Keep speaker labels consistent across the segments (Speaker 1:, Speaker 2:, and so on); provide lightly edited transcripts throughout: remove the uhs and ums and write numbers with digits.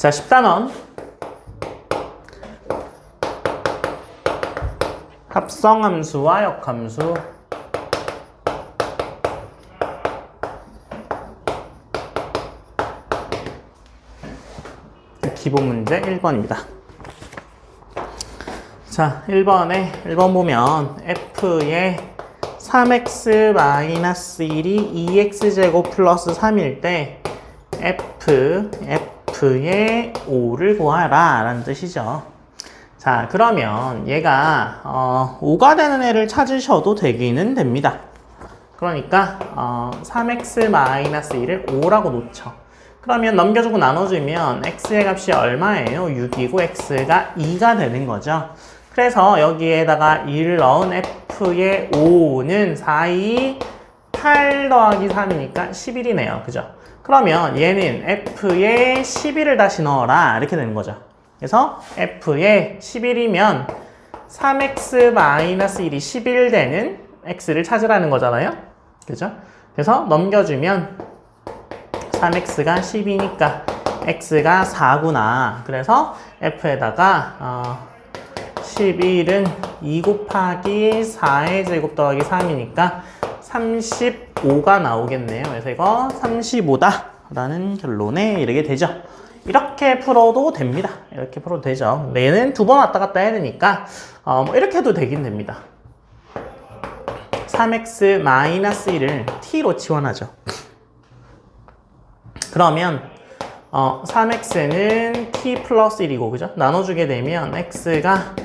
Speaker 1: 자, 10단원. 합성함수와 역함수. 기본 문제 1번입니다. 자, 1번 보면 f의 3x-1이 2x제곱 플러스 3일 때 f의 5를 구하라 라는 뜻이죠. 자, 그러면 얘가 5가 되는 애를 찾으셔도 되기는 됩니다. 그러니까 3x-1을 5라고 놓죠. 그러면 넘겨주고 나눠주면 x의 값이 얼마예요? 6이고 x가 2가 되는 거죠. 그래서 여기에다가 1 넣은 f의 5는 4, 2, 8 더하기 3이니까 11이네요. 그죠? 그러면 얘는 f의 11을 다시 넣어라 이렇게 되는 거죠. 그래서 f의 11이면 3x-1이 11 되는 x를 찾으라는 거잖아요. 그죠? 그래서 넘겨주면 3x가 10이니까 x가 4구나. 그래서 f에다가 11은 2 곱하기 4의 제곱 더하기 3이니까 35가 나오겠네요. 그래서 이거 35다 라는 결론에 이르게 되죠. 이렇게 풀어도 됩니다. 이렇게 풀어도 되죠. 얘는 두 번 왔다 갔다 해야 되니까 뭐 이렇게 해도 되긴 됩니다. 3x-1을 t로 치환하죠. 그러면 3x는 t 플러스 1이고 그죠? 나눠주게 되면 x가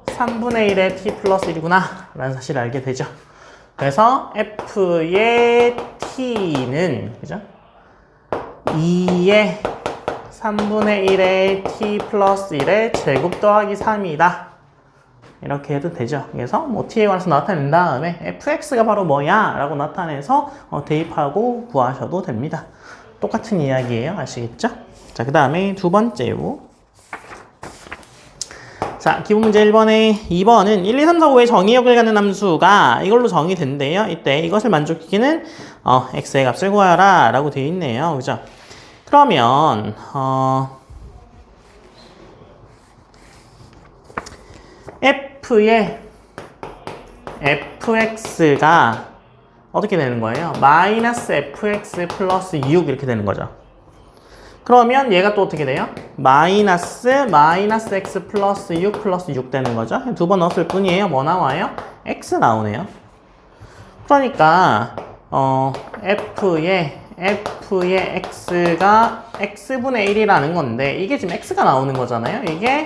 Speaker 1: 3분의 1의 t 플러스 1이구나 라는 사실을 알게 되죠. 그래서 f의 t는 그죠? 2의 3분의 1의 t 플러스 1의 제곱 더하기 3이다. 이렇게 해도 되죠. 그래서 뭐 t에 관해서 나타낸 다음에 fx가 바로 뭐야? 라고 나타내서 대입하고 구하셔도 됩니다. 똑같은 이야기예요. 아시겠죠? 자, 그 다음에 두 번째요. 자, 기본 문제 1번에 2번은 1, 2, 3, 4, 5의 정의역을 갖는 함수가 이걸로 정의된대요. 이때 이것을 만족시키는 x의 값을 구하라 라고 되어 있네요. 그죠? 그러면 f의 fx가 어떻게 되는 거예요? 마이너스 fx 플러스 6 이렇게 되는 거죠. 그러면 얘가 또 어떻게 돼요? 마이너스 x 플러스 6 플러스 6 되는 거죠. 두 번 넣었을 뿐이에요. 뭐 나와요? x 나오네요. 그러니까 f의 x가 x분의 1이라는 건데 이게 지금 x가 나오는 거잖아요. 이게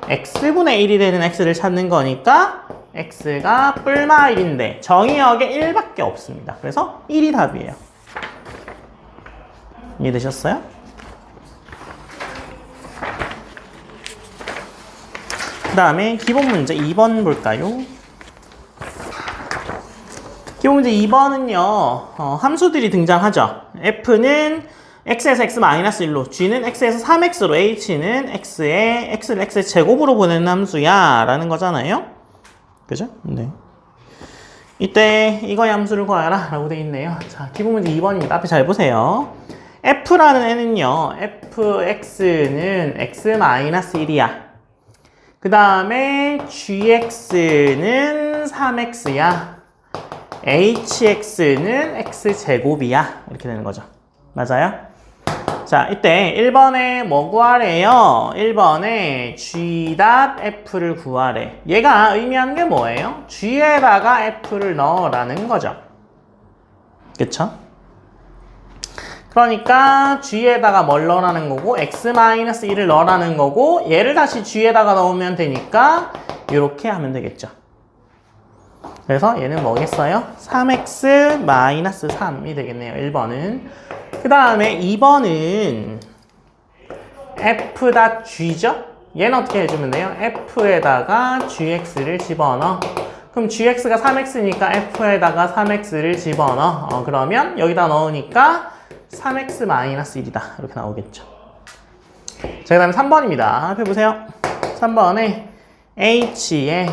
Speaker 1: x분의 1이 되는 x를 찾는 거니까 x가 뿔마 1인데 정의역에 1밖에 없습니다. 그래서 1이 답이에요. 이해되셨어요? 그 다음에 기본 문제 2번 볼까요? 기본 문제 2번은요 함수들이 등장하죠. f는 x에서 x-1로, g는 x에서 3x로, h는 x를 x의 제곱으로 보내는 함수야 라는 거잖아요. 그죠? 네. 이때 이거의 함수를 구하라 라고 되어 있네요. 자, 기본 문제 2번입니다. 앞에 잘 보세요. f라는 애는요 fx는 x-1이야. 그 다음에 gx는 3x야. hx는 x제곱이야. 이렇게 되는 거죠. 맞아요? 자, 이때 1번에 뭐 구하래요? 1번에 g.f를 구하래. 얘가 의미하는 게 뭐예요? g에다가 f를 넣으라는 거죠. 그쵸? 그러니까 g에다가 뭘 넣으라는 거고 x-1을 넣으라는 거고 얘를 다시 g에다가 넣으면 되니까 이렇게 하면 되겠죠. 그래서 얘는 뭐겠어요? 3x-3이 되겠네요. 1번은. 그 다음에 2번은 f.g죠? 얘는 어떻게 해주면 돼요? f에다가 gx를 집어넣어. 그럼 gx가 3x니까 f에다가 3x를 집어넣어. 그러면 여기다 넣으니까 3x-1이다. 이렇게 나오겠죠. 자, 그 다음에 3번입니다. 앞에 보세요. 3번에 h에 g의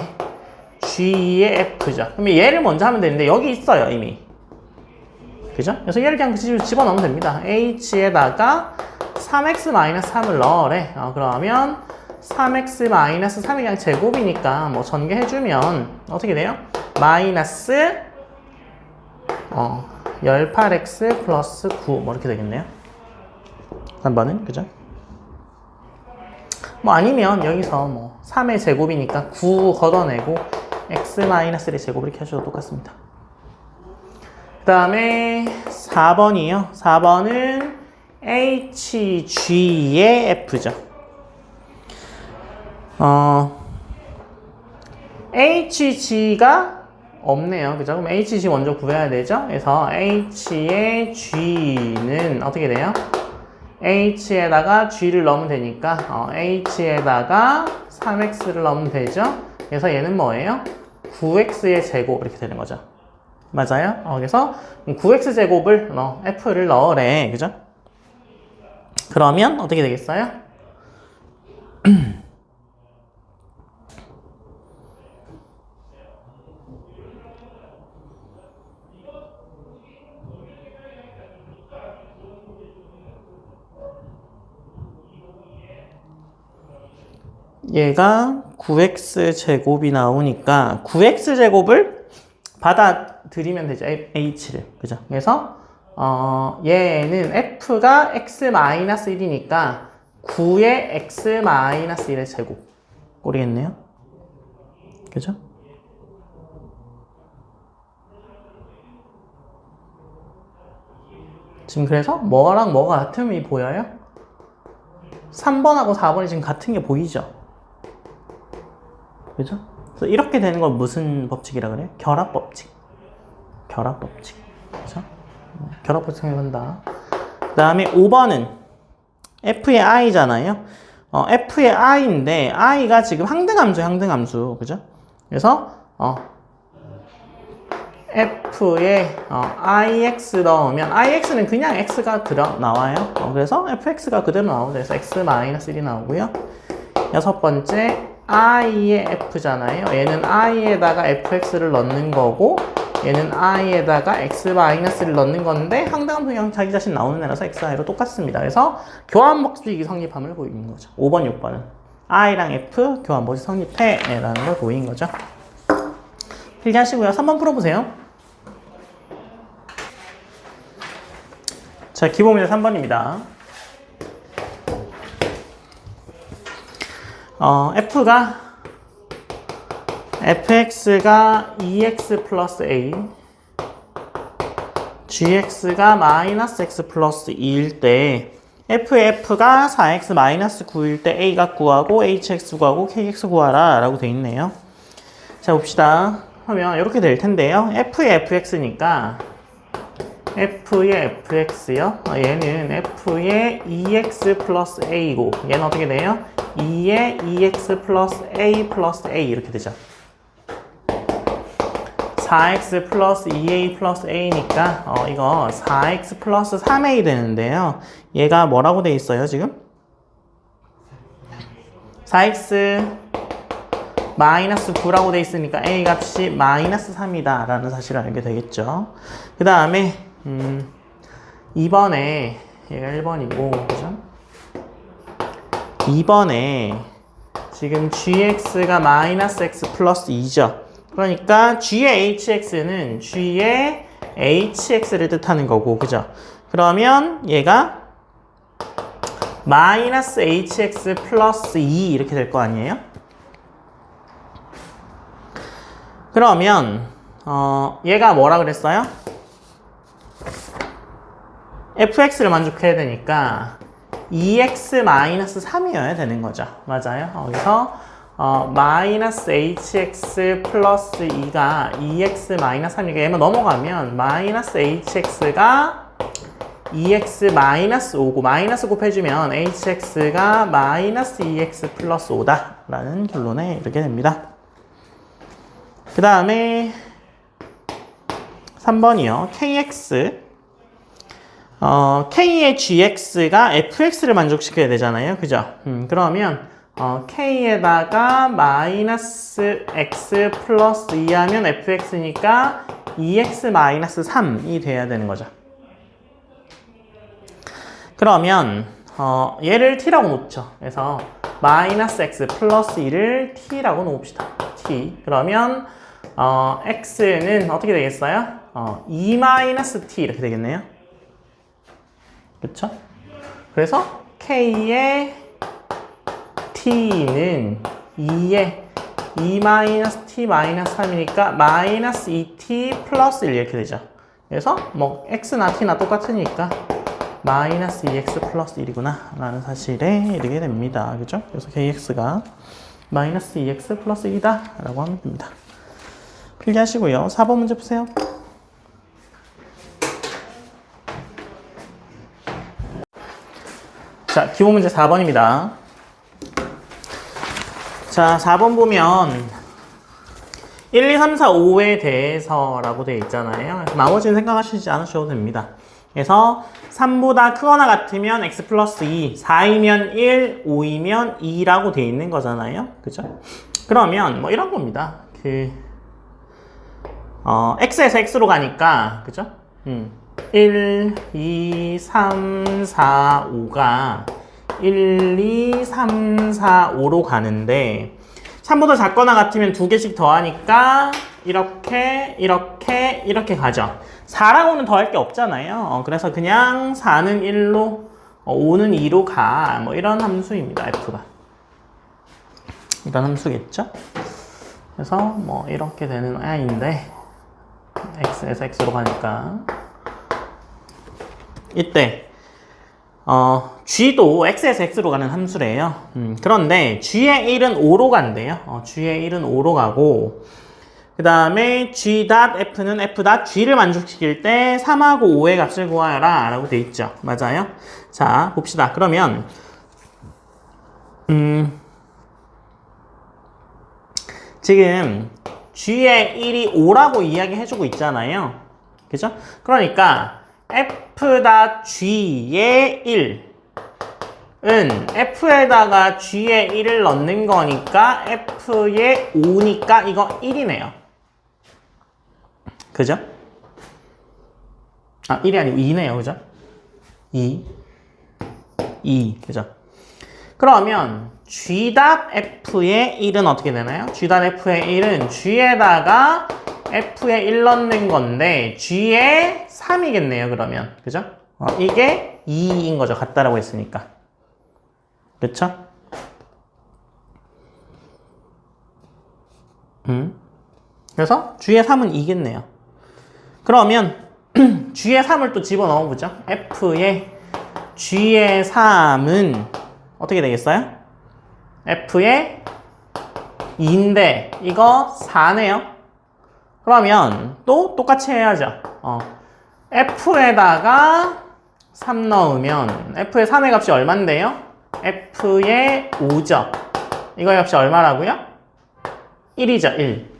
Speaker 1: f죠. 그럼 얘를 먼저 하면 되는데 여기 있어요, 이미. 그죠? 그래서 얘를 그냥 집어넣으면 됩니다. h에다가 3x-3을 넣으래. 그러면 3x-3이 그냥 제곱이니까 뭐 전개해주면 어떻게 돼요? 마이너스 18x 플러스 9 뭐 이렇게 되겠네요. 3번은 그죠? 뭐 아니면 여기서 뭐 3의 제곱이니까 9 걷어내고 x-1의 제곱 이렇게 하셔도 똑같습니다. 그 다음에 4번이요. 4번은 HG의 F죠. HG가 없네요. 그죠? 그럼 HG 먼저 구해야 되죠? 그래서 H의 G는 어떻게 돼요? H에다가 G를 넣으면 되니까 H에다가 3X를 넣으면 되죠? 그래서 얘는 뭐예요? 9X의 제곱 이렇게 되는 거죠. 맞아요? 그래서 9X 제곱을 F를 넣으래. 그죠? 그러면 어떻게 되겠어요? 얘가 9x 제곱이 나오니까 9x 제곱을 받아들이면 되죠. h를. 그죠? 그래서 얘는 f가 x-1이니까 9의 x-1의 제곱. 모르겠네요. 그죠? 지금 그래서 뭐랑 뭐가 같음이 보여요? 3번하고 4번이 지금 같은 게 보이죠? 그죠? 그래서 이렇게 되는 건 무슨 법칙이라 그래요? 결합법칙. 결합법칙. 그죠? 결합법칙 생각한다. 그 다음에 5번은 f의 i잖아요. f의 i인데 i가 지금 항등함수예요. 항등함수. 그죠? 그래서 f에 ix 넣으면 ix는 그냥 x가 나와요. 그래서 fx가 그대로 나오죠. 그래서 x-1이 나오고요. 여섯 번째 i의 f잖아요. 얘는 i에다가 fx를 넣는 거고 얘는 i에다가 x-를 넣는 건데 항등함수 그냥 자기 자신 나오는 애라서 xi로 똑같습니다. 그래서 교환법칙이 성립함을 보이는 거죠. 5번, 6번은 i랑 f 교환법칙 성립해 라는 걸 보이는 거죠. 필기하시고요. 3번 풀어보세요. 자, 기본문제 3번입니다. fx가 2x 플러스 a, gx가 마이너스 x 플러스 2일 때 f가 4x 마이너스 9일 때 a가 구하고 hx 구하고 kx 구하라 라고 돼 있네요. 자, 봅시다. 하면 이렇게 될 텐데요. f의 fx니까 f의 fx요. 얘는 f의 2x 플러스 a고 얘는 어떻게 돼요? 2의 2x 플러스 a 플러스 a 이렇게 되죠. 4x 플러스 2a 플러스 a니까 이거 4x 플러스 3a 되는데요. 얘가 뭐라고 돼 있어요 지금? 4x 마이너스 9라고 돼 있으니까 a 값이 마이너스 3이다 라는 사실을 알게 되겠죠. 그 다음에 2번에 얘가 1번이고 그죠? 2번에 지금 gx가 마이너스 x 플러스 2죠. 그러니까 g의 hx는 g의 hx를 뜻하는 거고 그죠? 그러면 얘가 마이너스 hx 플러스 2 이렇게 될 거 아니에요? 그러면 얘가 뭐라 그랬어요? fx를 만족해야 되니까 2x-3이어야 되는 거죠. 맞아요. 그래서 마이너스 hx 플러스 2가 2x-3이니까 얘만 넘어가면 마이너스 hx가 2x 마이너스 5고 마이너스 곱해주면 hx가 마이너스 2x 플러스 5다 라는 결론에 이르게 됩니다. 그 다음에 3번이요. kx k의 gx가 fx를 만족시켜야 되잖아요. 그죠? 그러면 k에다가 마이너스 x 플러스 2 하면 fx니까 2x 마이너스 3이 돼야 되는 거죠. 그러면 얘를 t라고 놓죠. 그래서 마이너스 x 플러스 1을 t라고 놓읍시다. t. 그러면 x는 어떻게 되겠어요? 2 마이너스 t 이렇게 되겠네요. 그쵸? 그래서 k의 t는 2에 2 마이너스 t 마이너스 3이니까 마이너스 2t 플러스 1 이렇게 되죠. 그래서 뭐 x나 t나 똑같으니까 마이너스 2x 플러스 1이구나 라는 사실에 이르게 됩니다. 그죠? 그래서 kx가 마이너스 2x 플러스 1이다 라고 하면 됩니다. 필기하시고요. 4번 문제 푸세요. 자, 기본 문제 4번입니다. 자, 4번 보면 1, 2, 3, 4, 5에 대해서 라고 되어 있잖아요. 그래서 나머지는 생각하시지 않으셔도 됩니다. 그래서 3보다 크거나 같으면 x 플러스 2, 4이면 1, 5이면 2라고 되어 있는 거잖아요. 그죠? 그러면 뭐 이런 겁니다. x에서 x로 가니까, 그죠? 1, 2, 3, 4, 5가 1, 2, 3, 4, 5로 가는데 3보다 작거나 같으면 두 개씩 더하니까 이렇게 가죠. 4라고는 더할 게 없잖아요. 그래서 그냥 4는 1로 5는 2로 가. 뭐 이런 함수입니다. f가. 이런 함수겠죠? 그래서 뭐 이렇게 되는 아이인데 x에서 x로 가니까 이때 g도 x에서 x로 가는 함수래요. 그런데 g의 1은 5로 간대요. g의 1은 5로 가고 그 다음에 g.f는 f.g를 만족시킬 때 3하고 5의 값을 구하여라 라고 돼 있죠. 맞아요? 자, 봅시다. 그러면 지금 g의 1이 5라고 이야기해주고 있잖아요. 그죠? 그러니까 f.g의 1은 f에다가 g의 1을 넣는 거니까 f의 5니까 이거 1이네요. 그죠? 1이 아니고 2네요. 그죠? 2. 그죠? 그러면 g.f의 1은 어떻게 되나요? g.f의 1은 g에다가 f에 1 넣는 건데 g에 3이겠네요. 그러면 그죠? 이게 2인 거죠. 같다라고 했으니까. 그렇죠? 그래서 g의 3은 2겠네요. 그러면 g의 3을 또 집어넣어 보죠. f의 g의 3은 어떻게 되겠어요? f의 2인데 이거 4네요. 그러면 또 똑같이 해야죠. f에다가 3 넣으면 f의 3의 값이 얼만데요? f의 5죠. 이거의 값이 얼마라고요? 1이죠. 1.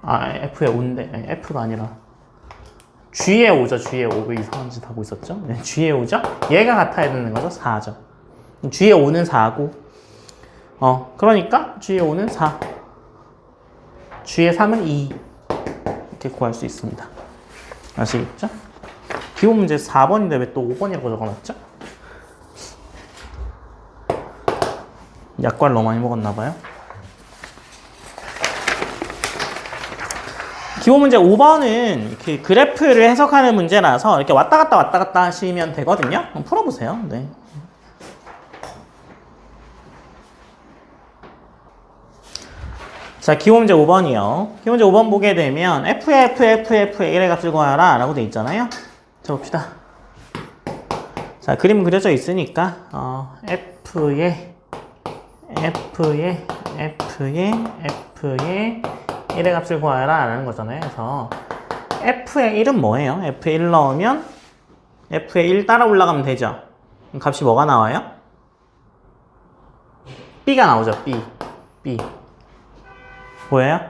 Speaker 1: f의 5인데 아니, f가 아니라 g의 5죠. g의 5. 왜 이상한 짓 하고 있었죠? 네, g의 5죠. 얘가 같아야 되는 거죠. 4죠. g의 5는 4고 그러니까 g의 5는 4. g의 3은 2 이렇게 구할 수 있습니다. 아시겠죠? 기본 문제 4번인데 왜 또 5번이라고 적어놨죠? 약과를 너무 많이 먹었나봐요. 기본 문제 5번은 이렇게 그래프를 해석하는 문제라서 이렇게 왔다 갔다 하시면 되거든요. 한번 풀어보세요. 네. 자, 기본 문제 5번이요. 기본 문제 5번 보게 되면 f의 1의 값을 구하라 라고 돼 있잖아요. 자, 봅시다. 자, 그림 그려져 있으니까 f의 1의 값을 구하라 라는 거잖아요. 그래서 f의 1은 뭐예요? f의 1 넣으면 f의 1 따라 올라가면 되죠. 그럼 값이 뭐가 나와요? b가 나오죠. b 보여요?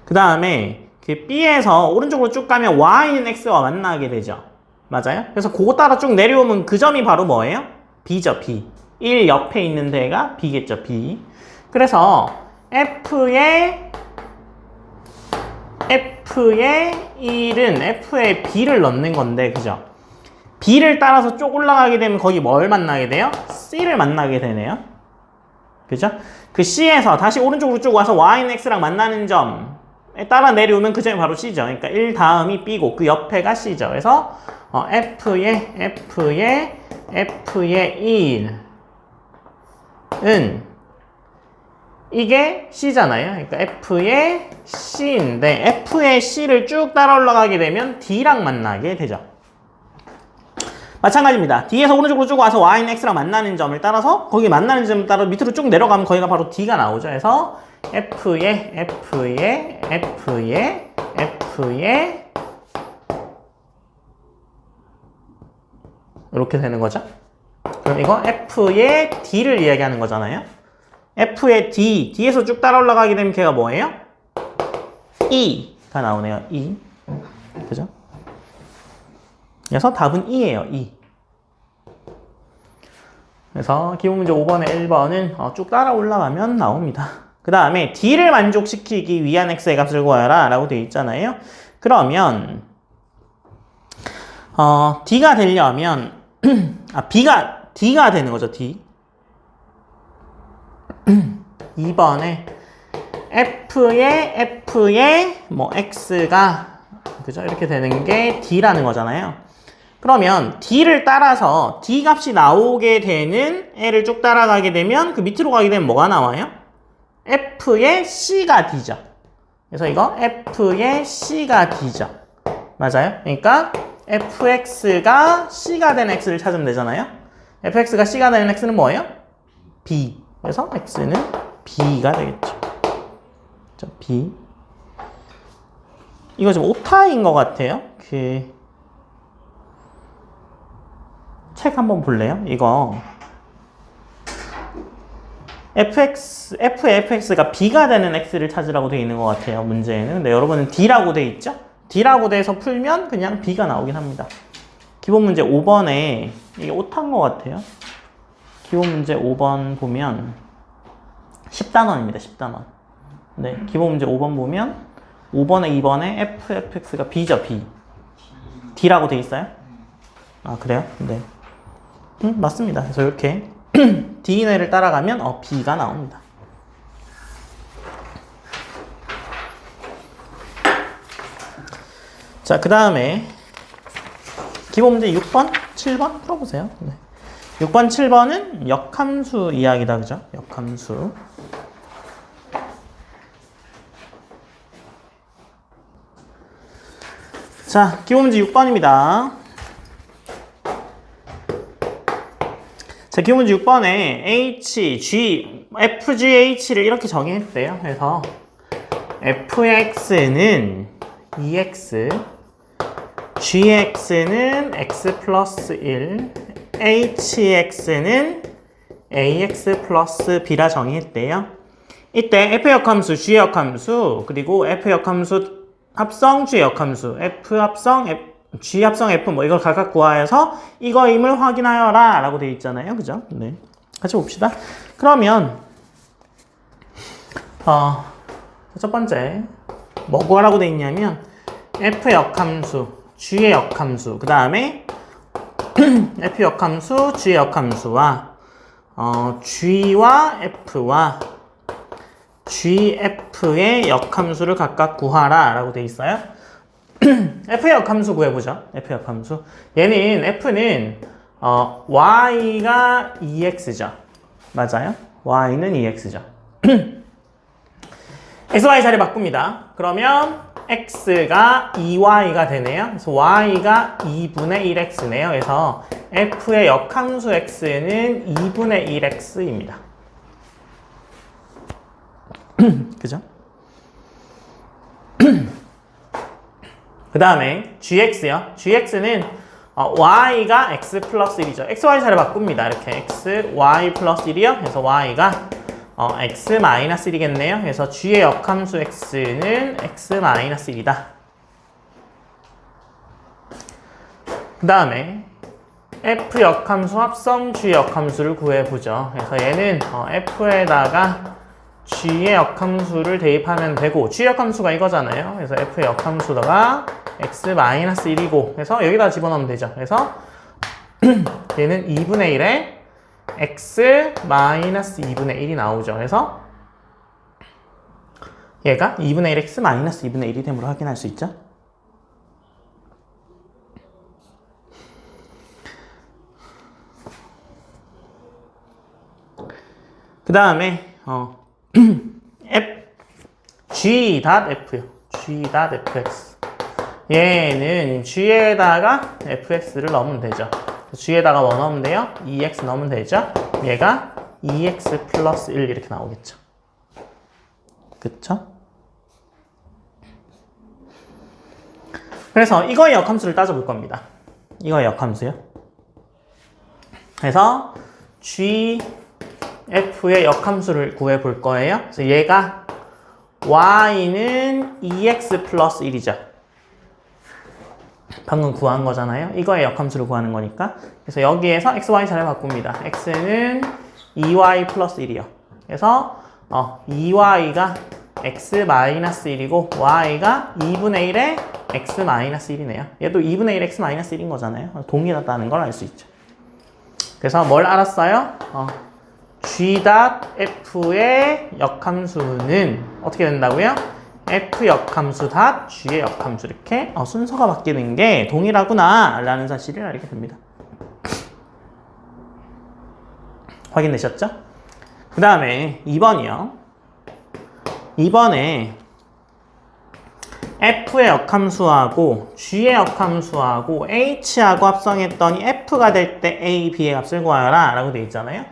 Speaker 1: 그 다음에 그 b에서 오른쪽으로 쭉 가면 y는 x와 만나게 되죠. 맞아요? 그래서 그거 따라 쭉 내려오면 그 점이 바로 뭐예요? b죠. b. 1 옆에 있는 데가 b겠죠. b. 그래서 f의 1은 f의 b를 넣는 건데, 그죠? B를 따라서 쭉 올라가게 되면 거기 뭘 만나게 돼요? C를 만나게 되네요. 그죠? 그 C에서 다시 오른쪽으로 쭉 와서 Y는 X랑 만나는 점에 따라 내려오면 그 점이 바로 C죠. 그러니까 1 다음이 B고 그 옆에가 C죠. 그래서 F의 2은 이게 C잖아요. 그러니까 F의 C인데 F의 C를 쭉 따라 올라가게 되면 D랑 만나게 되죠. 마찬가지입니다. D에서 오른쪽으로 쭉 와서 Y는 X랑 만나는 점을 따라서 거기 만나는 점을 따라 밑으로 쭉 내려가면 거기가 바로 D가 나오죠. 그래서 F의 이렇게 되는 거죠. 그럼 이거 F의 D를 이야기하는 거잖아요. F의 D에서 쭉 따라 올라가게 되면 걔가 뭐예요? E가 나오네요. E. 그죠? 그래서 답은 E예요. E. 그래서 기본 문제 5번에 1번은 쭉 따라 올라가면 나옵니다. 그 다음에 D를 만족시키기 위한 X의 값을 구하라 라고 되어 있잖아요. 그러면 D가 되려면 D가 되는 거죠. D. 2번에 F의 X가 그죠? 이렇게 되는 게 D라는 거잖아요. 그러면 D를 따라서 D 값이 나오게 되는 애를 쭉 따라가게 되면 그 밑으로 가게 되면 뭐가 나와요? F의 C가 D죠. 그래서 이거 F의 C가 D죠. 맞아요? 그러니까 fx가 C가 된 x를 찾으면 되잖아요. fx가 C가 된 x는 뭐예요? B. 그래서 x는 B가 되겠죠. B. 이거 좀 오타인 것 같아요. 책 한번 볼래요? 이거 fx가 B가 되는 x를 찾으라고 되어 있는 것 같아요. 문제에는. 근데 여러분은 D라고 되어 있죠? D라고 돼서 풀면 그냥 B가 나오긴 합니다. 기본 문제 5번에 이게 오타인 것 같아요. 기본 문제 5번 보면 10단원입니다. 10단원. 네, 기본 문제 5번 보면 5번에 2번에 fx가 B죠. B. D라고 돼 있어요? 아, 그래요? 네. 맞습니다. 그래서 이렇게 D인을 따라가면 B가 나옵니다. 자, 그 다음에 기본 문제 6번, 7번 풀어보세요. 네. 6번, 7번은 역함수 이야기다. 그죠? 역함수. 자, 기본 문제 6번입니다. 자, 기본 문제 6번에 FGH를 이렇게 정의했대요. 그래서 fx는 2x, gx는 x 플러스 1, hx는 ax 플러스 b라 정의했대요. 이때 f 역함수, g 역함수, 그리고 f 역함수 합성, g 역함수, f 합성, G 합성 F 뭐 이걸 각각 구하여서 이거임을 확인하여라 라고 되어 있잖아요. 그죠? 네. 같이 봅시다. 그러면 첫 번째 뭐 구하라고 되어 있냐면 F 역함수, G의 역함수, 그 다음에 F 역함수, G의 역함수와 G와 F와 GF의 역함수를 각각 구하라 라고 되어 있어요. F의 역함수 구해보죠. F의 역함수. 얘는 F는 Y가 2X죠. 맞아요? Y는 2X죠. XY 자리 바꿉니다. 그러면 X가 2Y가 되네요. 그래서 Y가 2분의 1X네요. 그래서 F의 역함수 X는 2분의 1X입니다. 그죠? 그 다음에 gx요. gx는 y가 x 플러스 1이죠. xy 자리 바꿉니다. 이렇게 x, y 플러스 1이요. 그래서 y가 x 마이너스 1이겠네요. 그래서 g의 역함수 x는 x 마이너스 1이다. 그 다음에 f 역함수 합성 g 역함수를 구해보죠. 그래서 얘는 f에다가 g의 역함수를 대입하면 되고, g 역함수가 이거잖아요. 그래서 f의 역함수가 x-1이고, 그래서 여기다 집어넣으면 되죠. 그래서 얘는 2분의 1에 x 마이너스 2분의 1이 나오죠. 그래서 얘가 2분의 1 x 마이너스 2분의 1이 됨으로 확인할 수 있죠. 그 다음에 g.f요. g.fx 얘는 g에다가 fx를 넣으면 되죠. g에다가 뭐 넣으면 돼요? 2x 넣으면 되죠. 얘가 2x 플러스 1 이렇게 나오겠죠. 그쵸? 그래서 이거의 역함수를 따져볼 겁니다. 이거의 역함수요. 그래서 gf의 역함수를 구해볼 거예요. 그래서 얘가 y는 2x 플러스 1이죠. 방금 구한 거잖아요. 이거의 역함수를 구하는 거니까. 그래서 여기에서 x, y 자리를 바꿉니다. x는 2y 플러스 1이요. 그래서 2y가 x 마이너스 1이고 y가 2분의 1에 x 마이너스 1이네요. 얘도 2분의 1 x 마이너스 1인 거잖아요. 동일하다는 걸 알 수 있죠. 그래서 뭘 알았어요? g.f의 역함수는 어떻게 된다고요? f 역함수 닷 g의 역함수 이렇게 순서가 바뀌는 게 동일하구나 라는 사실을 알게 됩니다. 확인되셨죠? 그 다음에 2번이요. 2번에 f의 역함수하고 g의 역함수하고 h하고 합성했더니 f가 될 때 a, b의 값을 구하여라 라고 되어 있잖아요.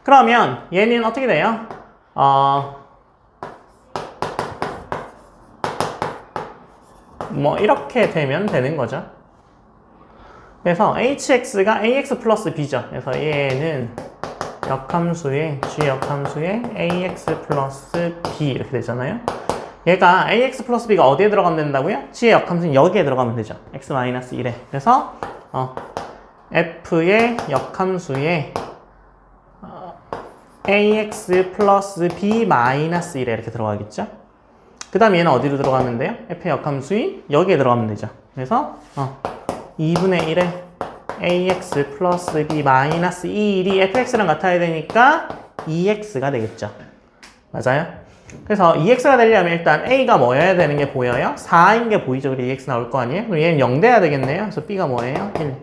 Speaker 1: 그러면 얘는 어떻게 돼요? 뭐 이렇게 되면 되는 거죠. 그래서 hx가 ax 플러스 b죠. 그래서 얘는 역함수의 g 역함수의 ax 플러스 b 이렇게 되잖아요. 얘가 ax 플러스 b가 어디에 들어가면 된다고요? g의 역함수는 여기에 들어가면 되죠. x 마이너스 1에. 그래서 f의 역함수의 ax 플러스 b 마이너스 1에 이렇게 들어가겠죠. 그 다음에 얘는 어디로 들어가면 돼요? f의 역함수이 여기에 들어가면 되죠. 그래서 2분의 1에 ax 플러스 b 마이너스 1이 fx랑 같아야 되니까 2x가 되겠죠. 맞아요? 그래서 2x가 되려면 일단 a가 뭐여야 되는 게 보여요? 4인 게 보이죠? 그리고 2x 나올 거 아니에요? 그럼 얘는 0 돼야 되겠네요. 그래서 b가 뭐예요? 1.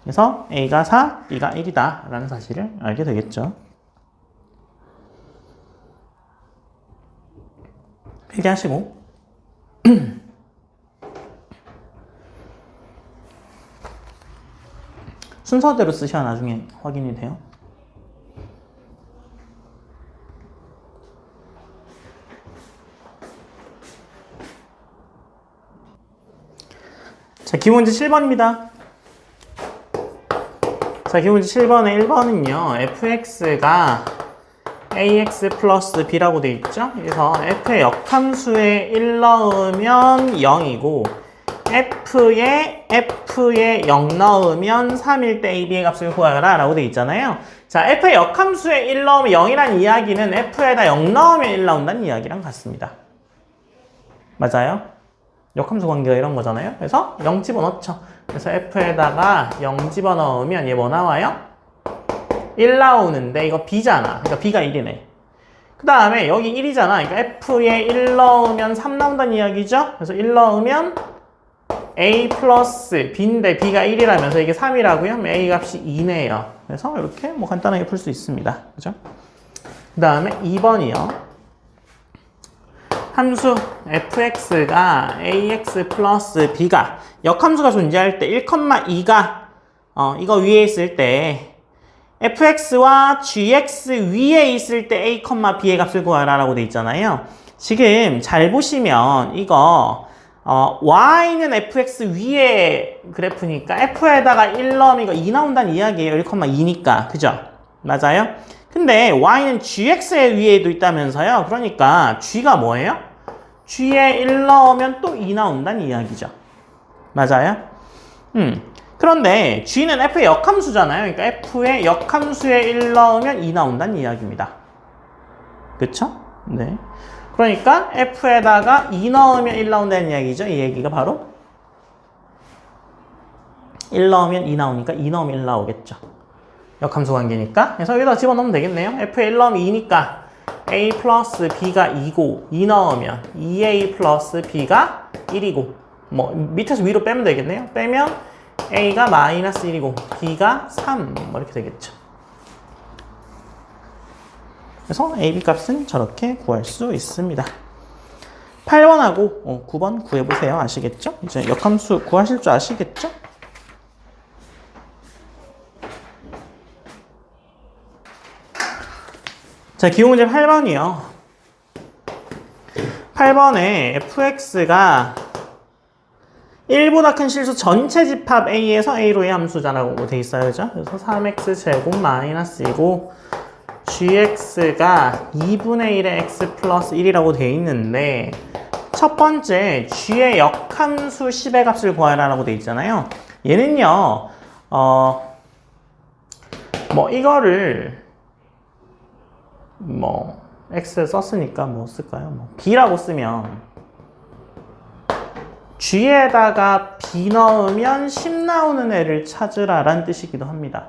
Speaker 1: 그래서 a가 4, b가 1이다 라는 사실을 알게 되겠죠. 필기하시고 순서대로 쓰셔야 나중에 확인이 돼요. 자, 기본문제 7번입니다. 자, 기본문제 7번의 1번은요. fx가 ax 플러스 b라고 되어 있죠? 그래서 f의 역함수에 1 넣으면 0이고 f에 0 넣으면 3일 때 a, b의 값을 구하라 라고 되어 있잖아요. 자, f의 역함수에 1 넣으면 0이라는 이야기는 f에다 0 넣으면 1 나온다는 이야기랑 같습니다. 맞아요? 역함수 관계가 이런 거잖아요. 그래서 0 집어넣죠. 그래서 f에다가 0 집어넣으면 얘 뭐 나와요? 1 나오는데 이거 b잖아. 그러니까 b가 1이네. 그 다음에 여기 1이잖아. 그러니까 f에 1 넣으면 3 나온다는 이야기죠. 그래서 1 넣으면 a 플러스 b인데 b가 1이라면서 이게 3이라고요? 그럼 a 값이 2네요. 그래서 이렇게 뭐 간단하게 풀 수 있습니다. 그죠? 그 다음에 2번이요. 함수 fx가 ax 플러스 b가 역함수가 존재할 때 1,2가 이거 위에 있을 때 fx와 gx 위에 있을 때 a, b의 값을 구하라 라고 돼 있잖아요. 지금 잘 보시면 이거 y는 fx 위에 그래프니까 f에다가 1 넣으면 이거 2 나온다는 이야기예요. 1,2니까. 그죠? 맞아요? 근데 y는 gx의 위에도 있다면서요. 그러니까 g가 뭐예요? g에 1 넣으면 또 2 나온다는 이야기죠. 맞아요? 그런데 g는 f의 역함수잖아요. 그러니까 f의 역함수에 1 넣으면 2 나온다는 이야기입니다. 그쵸? 네. 그러니까 f에다가 2 넣으면 1 나온다는 이야기죠. 이 얘기가 바로 1 넣으면 2 나오니까 2 넣으면 1 나오겠죠. 역함수 관계니까. 그래서 여기다 집어넣으면 되겠네요. F에 1 넣으면 2니까 A 플러스 B가 2고 2 넣으면 2A 플러스 B가 1이고 뭐 밑에서 위로 빼면 되겠네요. 빼면 A가 마이너스 1이고 B가 3 뭐 이렇게 되겠죠. 그래서 AB 값은 저렇게 구할 수 있습니다. 8번하고 9번 구해보세요. 아시겠죠? 이제 역함수 구하실 줄 아시겠죠? 자, 기호문제 8번이요. 8번에 fx가 1보다 큰 실수 전체 집합 a에서 a로의 함수자라고 돼 있어요. 그죠? 그래서 3x 제곱 마이너스 2고 gx가 2분의 1의 x 플러스 1이라고 돼 있는데 첫 번째 g의 역함수 10의 값을 구하라라고 돼 있잖아요. 얘는요. 뭐 이거를 뭐 x 썼으니까 뭐 쓸까요? 뭐 b라고 쓰면 g에다가 b 넣으면 10 나오는 애를 찾으라라는 뜻이기도 합니다.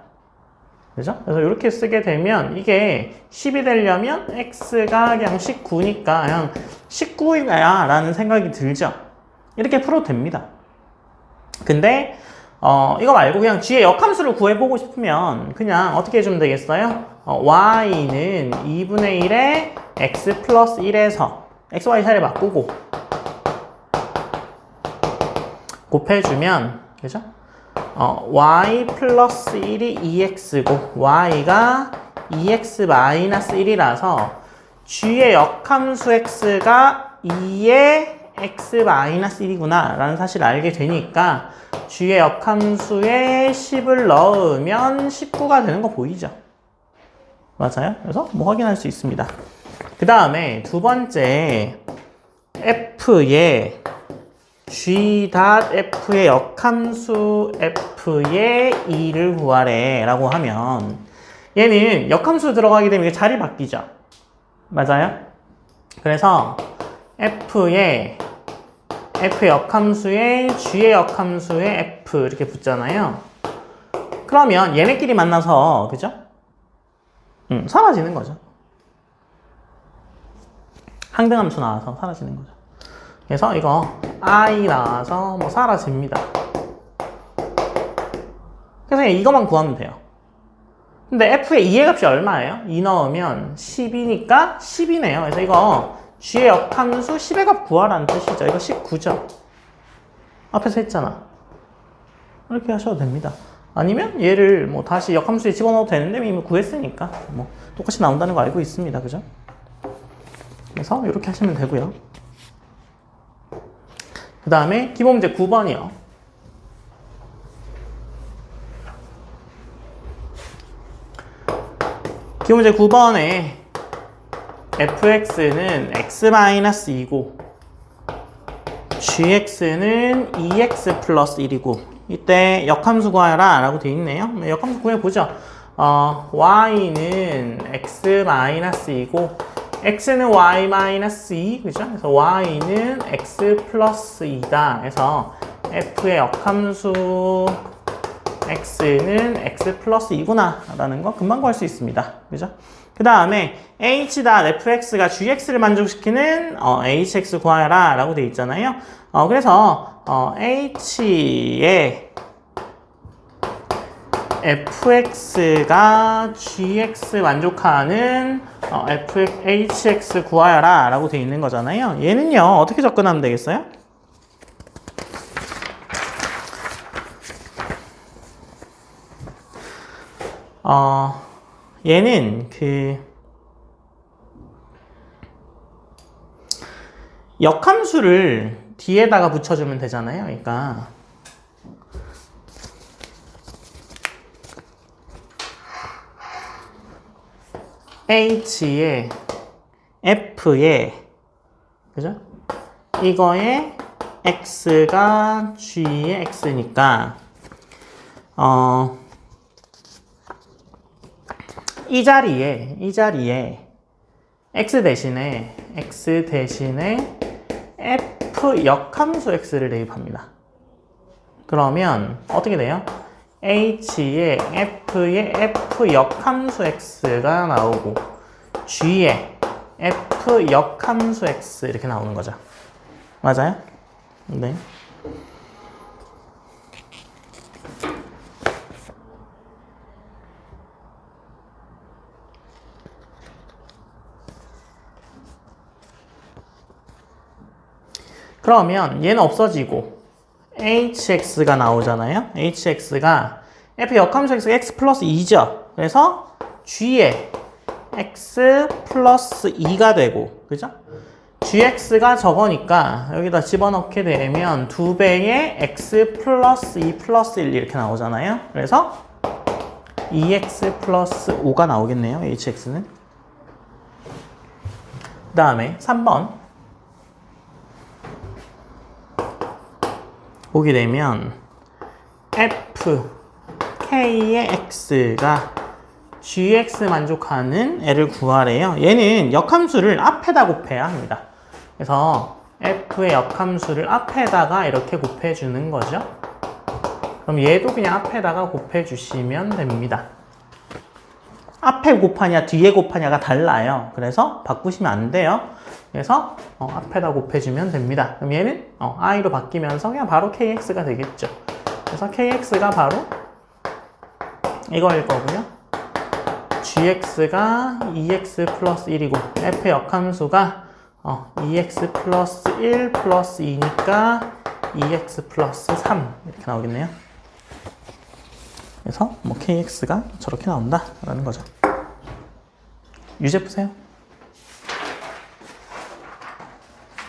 Speaker 1: 그죠? 그래서 이렇게 쓰게 되면 이게 10이 되려면 x가 그냥 19니까 그냥 19야 라는 생각이 들죠. 이렇게 풀어도 됩니다. 근데 이거 말고 그냥 g의 역함수를 구해보고 싶으면 그냥 어떻게 해주면 되겠어요? y는 2분의 1에 x 플러스 1에서 x, y 사이를 바꾸고 곱해주면 그죠? y 플러스 1이 2x고 y가 2x 마이너스 1이라서 g의 역함수 x가 2의 x 마이너스 1이구나 라는 사실을 알게 되니까 g의 역함수에 10을 넣으면 19가 되는 거 보이죠? 맞아요? 그래서 뭐 확인할 수 있습니다. 그 다음에 두 번째 f의 g.f의 역함수 f의 2를 구하래 라고 하면 얘는 역함수 들어가게 되면 자리 바뀌죠? 맞아요? 그래서 f의 역함수에 g의 역함수에 f 이렇게 붙잖아요. 그러면 얘네끼리 만나서 그죠? 사라지는 거죠. 항등함수 나와서 사라지는 거죠. 그래서 이거 i 나와서 뭐 사라집니다. 그래서 그냥 이것만 구하면 돼요. 근데 f의 2의 값이 얼마예요? 2 넣으면 10이니까 10이네요. 그래서 이거 g의 역함수 10의 값 구하라는 뜻이죠. 이거 19죠. 앞에서 했잖아. 이렇게 하셔도 됩니다. 아니면 얘를 뭐 다시 역함수에 집어넣어도 되는데 이미 구했으니까 뭐 똑같이 나온다는 거 알고 있습니다. 그죠? 그래서 이렇게 하시면 되고요. 그 다음에 기본 문제 9번이요. 기본 문제 9번에 fx는 x-2고 gx는 2x 플러스 1이고 이때 역함수 구하라 라고 되어 있네요. 역함수 구해보죠. y는 x-2고 x는 y-2 그죠? 그래서 y는 x 플러스 2다. 그래서 f의 역함수 x는 x 플러스 2구나 라는 거 금방 구할 수 있습니다. 그죠? 그 다음에 h.fx가 gx를 만족시키는 hx 구하라 라고 되어 있잖아요. 그래서 h의 fx가 gx 만족하는 hx 구하라 라고 되어 있는 거잖아요. 얘는요 어떻게 접근하면 되겠어요? 얘는 역함수를 뒤에다가 붙여주면 되잖아요. 그러니까 h의 f의 그죠? 이거의 x가 g의 x니까 이 자리에 x 대신에 f 역함수 x를 대입합니다. 그러면 어떻게 돼요? H에 F에 F 역함수 X가 나오고 G에 F 역함수 X 이렇게 나오는 거죠. 맞아요? 네. 그러면 얘는 없어지고 hx가 나오잖아요. hx가 f 역함수 x가 x 플러스 2죠. 그래서 g에 x 플러스 2가 되고, 그죠? gx가 저거니까 여기다 집어넣게 되면 2배의 x 플러스 2 플러스 1 이렇게 나오잖아요. 그래서 2x 플러스 5가 나오겠네요. hx는. 그 다음에 3번 보게 되면 f k의 x가 gx 만족하는 애를 구하래요. 얘는 역함수를 앞에다 곱해야 합니다. 그래서 f의 역함수를 앞에다가 이렇게 곱해주는 거죠. 그럼 얘도 그냥 앞에다가 곱해주시면 됩니다. 앞에 곱하냐 뒤에 곱하냐가 달라요. 그래서 바꾸시면 안 돼요. 그래서 앞에다 곱해주면 됩니다. 그럼 얘는 i로 바뀌면서 그냥 바로 kx가 되겠죠. 그래서 kx가 바로 이거일 거고요. gx가 2x 플러스 1이고 f의 역함수가 2x 플러스 1 플러스 2니까 2x 플러스 3 이렇게 나오겠네요. 그래서 kx가 저렇게 나온다라는 거죠. 유제 푸세요.